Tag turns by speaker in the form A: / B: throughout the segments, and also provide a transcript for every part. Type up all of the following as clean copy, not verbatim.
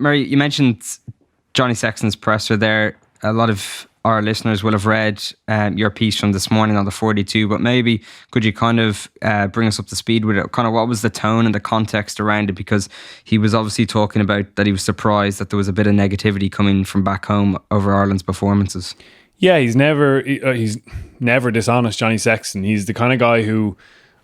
A: Murray, you mentioned Johnny Sexton's presser there. A lot of our listeners will have read your piece from this morning on the 42, but maybe could you kind of bring us up to speed with it? Kind of what was the tone and the context around it? Because he was obviously talking about that he was surprised that there was a bit of negativity coming from back home over Ireland's performances.
B: Yeah, he's never dishonest, Johnny Sexton. He's the kind of guy who,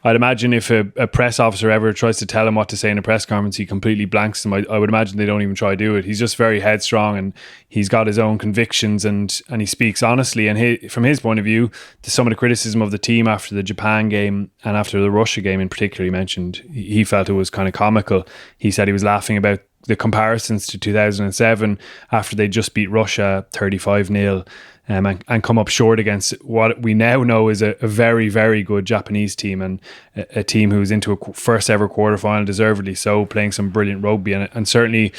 B: I'd imagine if a press officer ever tries to tell him what to say in a press conference, he completely blanks them. I would imagine they don't even try to do it. He's just very headstrong, and he's got his own convictions, and he speaks honestly. And from his point of view, some of the criticism of the team after the Japan game and after the Russia game in particular, he mentioned he felt it was kind of comical. He said he was laughing about the comparisons to 2007 after they just beat Russia 35-0. And come up short against what we now know is a very, very good Japanese team, and a team who's into a first ever quarterfinal, deservedly so, playing some brilliant rugby. And certainly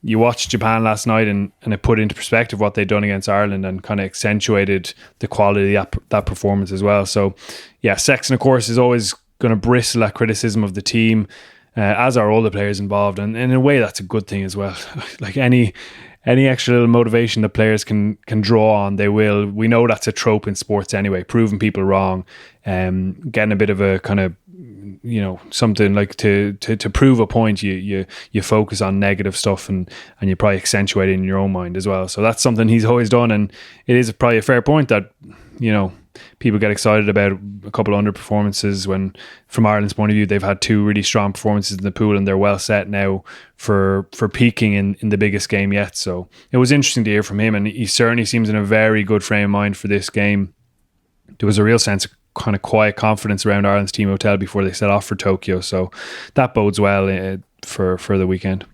B: you watched Japan last night and it put into perspective what they'd done against Ireland and kind of accentuated the quality of that performance as well. So yeah, Sexton, of course, is always going to bristle at criticism of the team, as are all the players involved. And in a way, that's a good thing as well. Like any extra little motivation that players can draw on, they will. We know that's a trope in sports anyway, proving people wrong, getting a bit of a kind of, something like to prove a point, you focus on negative stuff and you probably accentuate it in your own mind as well. So that's something he's always done, and it is probably a fair point that, people get excited about a couple of underperformances when, from Ireland's point of view, they've had two really strong performances in the pool and they're well set now for peaking in the biggest game yet. So it was interesting to hear from him, and he certainly seems in a very good frame of mind for this game. There was a real sense of kind of quiet confidence around Ireland's team hotel before they set off for Tokyo, so that bodes well for the weekend.